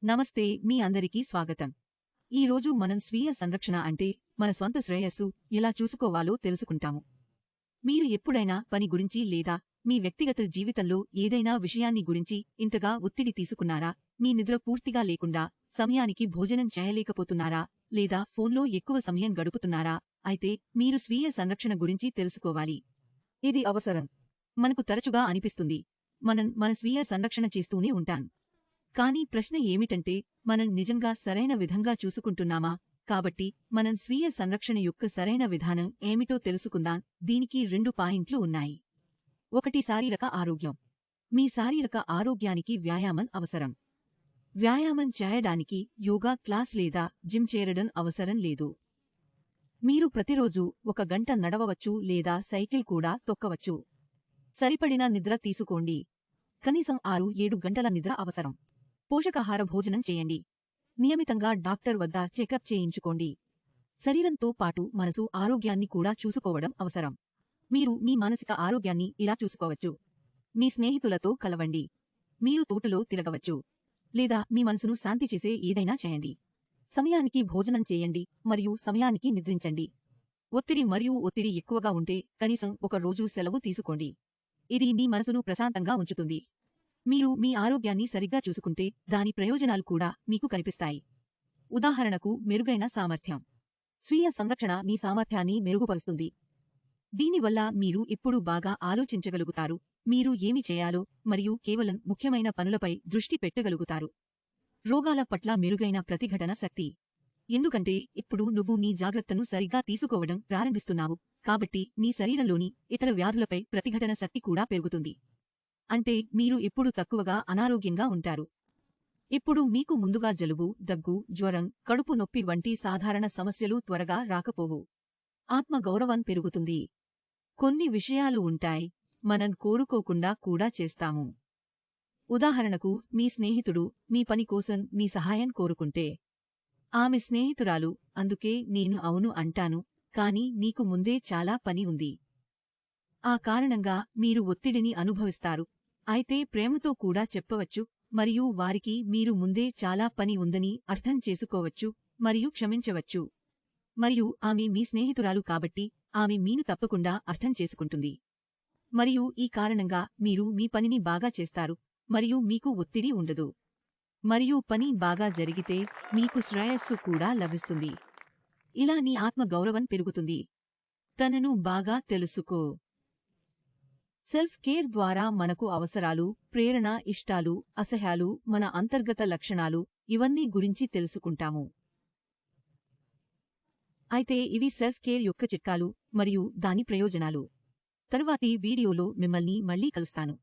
నమస్తే, మీ అందరికీ స్వాగతం. ఈరోజు మనం స్వీయ సంరక్షణ అంటే మన స్వంత శ్రేయస్సు ఎలా చూసుకోవాలో తెలుసుకుంటాము. మీరు ఎప్పుడైనా పని గురించి లేదా మీ వ్యక్తిగత జీవితంలో ఏదైనా విషయాన్ని గురించి ఇంతగా ఒత్తిడి తీసుకున్నారా? మీ నిద్ర పూర్తిగా లేకుండా, సమయానికి భోజనం చేయలేకపోతున్నారా? లేదా ఫోన్లో ఎక్కువ సమయం గడుపుతున్నారా? అయితే మీరు స్వీయ సంరక్షణ గురించి తెలుసుకోవాలి. ఇది అవసరం. మనకు తరచుగా అనిపిస్తుంది, మనం మన స్వీయ సంరక్షణ చేస్తూనే ఉంటాం. కానీ ప్రశ్న ఏమిటంటే, మనం నిజంగా సరైన విధంగా చూసుకుంటున్నామా? కాబట్టి మనం స్వీయ సంరక్షణ యొక్క సరైన విధానం ఏమిటో తెలుసుకుందాం. దీనికి 2 పాయింట్లు ఉన్నాయి. 1. శారీరక ఆరోగ్యం. మీ శారీరక ఆరోగ్యానికి వ్యాయామం అవసరం. వ్యాయామం చేయడానికి యోగా క్లాస్ లేదా జిమ్ చేరడం అవసరం లేదు. మీరు ప్రతిరోజు 1 గంట నడవవచ్చు లేదా సైకిల్ కూడా తొక్కవచ్చు. సరిపడిన నిద్ర తీసుకోండి. కనీసం 6-7 గంటల నిద్ర అవసరం. పోషకాహార భోజనం చేయండి. నియమితంగా డాక్టర్ వద్ద చెకప్ చేయించుకోండి. శరీరంతో పాటు మనసు ఆరోగ్యాన్ని కూడా చూసుకోవడం అవసరం. మీరు మీ మానసిక ఆరోగ్యాన్ని ఇలా చూసుకోవచ్చు. మీ స్నేహితులతో కలవండి. మీరు తోటలో తిరగవచ్చు. లేదా మీ మనసును శాంతి చేసే ఏదైనా చేయండి. సమయానికి భోజనం చేయండి మరియు సమయానికి నిద్రించండి. ఒత్తిడి ఎక్కువగా ఉంటే కనీసం 1 రోజు సెలవు తీసుకోండి. ఇది మీ మనసును ప్రశాంతంగా ఉంచుతుంది. మీరు మీ ఆరోగ్యాన్ని సరిగ్గా చూసుకుంటే దాని ప్రయోజనాలు కూడా మీకు కనిపిస్తాయి. ఉదాహరణకు, మెరుగైన సామర్థ్యం. స్వీయ సంరక్షణ మీ సామర్థ్యాన్ని మెరుగుపరుస్తుంది. దీనివల్ల మీరు ఎప్పుడూ బాగా ఆలోచించగలుగుతారు, మీరు ఏమి చేయాలో మరియు కేవలం ముఖ్యమైన పనులపై దృష్టి పెట్టగలుగుతారు. రోగాల పట్ల మెరుగైన ప్రతిఘటన శక్తి. ఎందుకంటే ఇప్పుడు నువ్వు నీ జాగ్రత్తను సరిగ్గా తీసుకోవడం ప్రారంభిస్తున్నావు, కాబట్టి నీ శరీరంలోని ఇతర వ్యాధులపై ప్రతిఘటన శక్తి కూడా పెరుగుతుంది. అంటే మీరు ఎప్పుడు తక్కువగా అనారోగ్యంగా ఉంటారు. ఇప్పుడు మీకు ముందుగా జలుబు, దగ్గు, జ్వరం, కడుపు నొప్పి వంటి సాధారణ సమస్యలు త్వరగా రాకపోవు. ఆత్మగౌరవం పెరుగుతుంది. కొన్ని విషయాలు ఉంటాయి, మనం కోరుకోకుండా కూడా చేస్తాము. ఉదాహరణకు, మీ స్నేహితుడు మీ పని కోసం మీ సహాయం కోరుకుంటే, ఆమె స్నేహితురాలు, అందుకే నేను అవును అంటాను, కానీ నీకు ముందే చాలా పని ఉంది. ఆ కారణంగా మీరు ఒత్తిడిని అనుభవిస్తారు. అయితే ప్రేమతో కూడా చెప్పవచ్చు మరియు వారికి మీరు ముందే చాలా పని ఉందని అర్థం చేసుకోవచ్చు మరియు క్షమించవచ్చు. మరియు ఆమె మీ స్నేహితురాలు కాబట్టి ఆమె మీను తప్పకుండా అర్థం చేసుకుంటుంది. మరియు ఈ కారణంగా మీరు మీ పనిని బాగా చేస్తారు మరియు మీకు ఒత్తిడి ఉండదు. మరియు పని బాగా జరిగితే మీకు శ్రేయస్సు కూడా లభిస్తుంది. ఇలా నీ ఆత్మగౌరవం పెరుగుతుంది. తనను బాగా తెలుసుకో. సెల్ఫ్ కేర్ ద్వారా మనకు అవసరాలు, ప్రేరణ, ఇష్టాలు, అసహ్యాలు, మన అంతర్గత లక్షణాలు ఇవన్నీ గురించి తెలుసుకుంటాము. అయితే ఇవి సెల్ఫ్ కేర్ యొక్క చిట్కాలు మరియు దాని ప్రయోజనాలు. తరువాతి వీడియోలో మిమ్మల్ని మళ్ళీ కలుస్తాను.